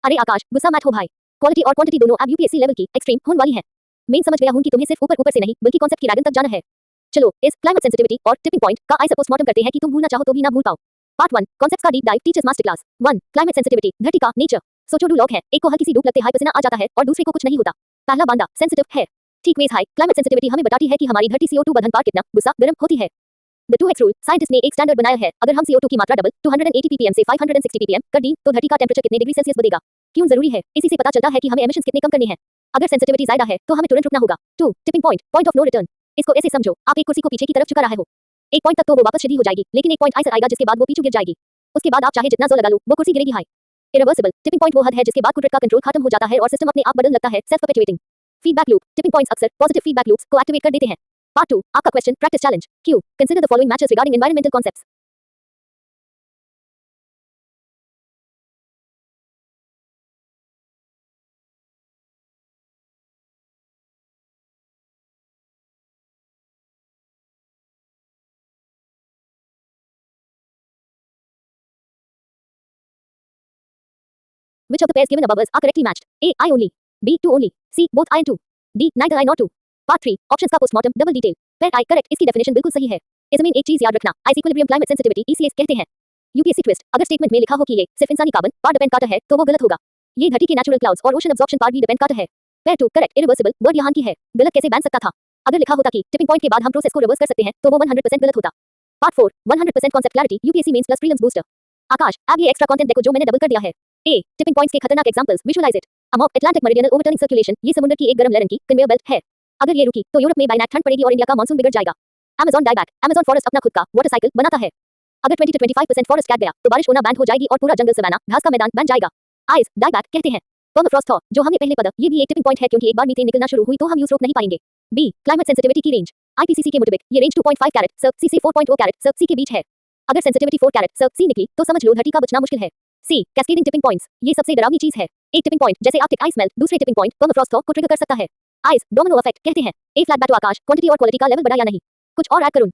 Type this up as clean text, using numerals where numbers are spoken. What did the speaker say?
अरे आकाश, गुस्सा मत हो भाई। क्वालिटी और क्वांटिटी दोनों अब यूपीएससी लेवल की एक्सट्रीम होने वाली है। मैं समझ गया हूं कि तुम्हें सिर्फ ऊपर ऊपर से नहीं बल्कि कॉन्सेप्ट की ड्रैगन तक जाना है। चलो इस क्लाइमेट सेंसिटिविटी और टिपिंग पॉइंट का आई पोस्टमार्टम करते हैं कि तुम भूलना चाहो तो भी ना भूल पाओ। पार्ट 1 कॉन्सेप्ट्स का deep dive teachers master class 1 climate sensitivity धरती का नेचर। सोचो दो लोग हैं, एक को हल्की सी धूप लगते हाई पसीना आ जाता है और दूसरे को कुछ नहीं होता। पहला बंदा सेंसिटिव है। ठीक वेज हाई क्लाइमेट सेंसिटिविटी हमें बताती है कि हमारी धरती CO2 बंधन पार कितना गुस्सा गर्म होती है। द 2x रूल साइंटिस्ट ने एक स्टैंडर्ड बनाया है। अगर हम CO2 की मात्रा डबल 280 ppm से 560 ppm कर दी तो धरती का टेंपरेचर कितने डिग्री सेल्सियस बढ़ेगा। क्यों जरूरी है? इसी से पता चलता है कि हमें एमिशंस कितने कम करने हैं। अगर सेंसिटिविटी ज्यादा है तो हमें तुरंत रुकना होगा। 2 tipping point point of no return. इसको ऐसे समझो, आप एक कुर्सी को पीछे की तरफ झुका रहे हो। एक पॉइंट तक तो वो वापस सीधी हो जाएगी, लेकिन एक पॉइंट ऐसा आएगा जिसके बाद वो पीछे गिर जाएगी। उसके बाद आप चाहे जितना जोर लगा लो वो कुर्सी गिरेगी हाई। इरिवर्सिबल टिपिंग पॉइंट वो हद है जिसके बाद कुदरत का कंट्रोल खत्म हो जाता है और सिस्टम अपने आप बदलने लगता है। Self perpetuating feedback loop tipping points अक्सर पॉजिटिव फीडबैक लूप्स को एक्टिवेट कर देते हैं। पार्ट 2 आपका question practice challenge Q consider the following matches regarding environmental concepts. Which of the pairs given above us are correctly matched? A. I only. B. 2 only. C. Both I and 2. D. Neither I nor 2. Part 3 options का postmortem double detail. Pair I correct इसकी definition बिल्कुल सही है। इसमें एक चीज याद रखना, आइस इक्विलिब्रियम क्लाइमेट सेंसिटिविटी ECS कहते हैं। यूपीएससी ट्विस्ट अगर स्टेटमेंट में लिखा हो कि ये सिर्फ इंसानी कार्बन पर डिपेंड करता है तो वो गलत होगा। ये धरती के नेचुरल क्लाउड्स और ओशन अब्जॉर्प्शन पर भी डिपेंड करता है। पेयर 2 करेक्ट इरिवर्सिबल वर्ड यहाँ की है, गलत कैसे बन सकता था? अगर लिखा होता कि टिपिंग पॉइंट के बाद हम प्रोसेस को रिवर्स कर सकते हैं तो वो 100% गलत होता। Part 4 100% concept clarity UPSC mains plus prelims booster. Akash अब ये एक्स्ट्रा कंटेंट देखो जो मैंने डबल कर दिया है। ए टिपिंग पॉइंट्स के खतरनाक examples visualise it. AMOC Atlantic meridional overturning circulation ये समुद्र की एक गर्म लहर की कन्वेयर बेल्ट है। अगर ये रुकी तो यूरोप में बाइनैक ठंड पड़ेगी और इंडिया का मानसून बिगड़ जाएगा। अमेज़न डाइबैक अमेज़न फॉरेस्ट अपना खुद का वाटर साइकिल बनाता है। अगर 20 to 25% फॉरेस्ट काट गया तो बारिश होना बैंड हो जाएगी और पूरा जंगल सवाना घास का मैदान बन जाएगा। आइस डाइबैक कहते हैं। पर्माफ्रॉस्ट थॉ जो हमने पहले पढ़ा ये भी एक टिपिंग पॉइंट है क्योंकि एक बार मीथेन निकलना शुरू हुई तो हम यूज रोक नहीं पाएंगे। बी क्लाइमेट सेंसिटिविटी की रेंज आईपीसीसी के मुताबिक ये रेंज 2.5 कैरेट सर्क सी से 4.0 कैरेट सर्क सी के बीच है। अगर सेंसिटिविटी 4 कैरेट सर्क सी निकली तो समझ लो धरती का बचना मुश्किल है। सी कैस्केडिंग टिपिंग पॉइंट्स ये सबसे डरावनी चीज है। एक टिपिंग पॉइंट जैसे आर्कटिक आइस मेल्ट दूसरे टिपिंग पॉइंट पर्माफ्रॉस्ट थॉ को ट्रिगर कर सकता है। आइस डोमिनो इफेक्ट कहते हैं। ए फ्लैट बैटो आकाश क्वांटिटी और क्वालिटी का लेवल बढ़ा या नहीं? कुछ और ऐड करूं?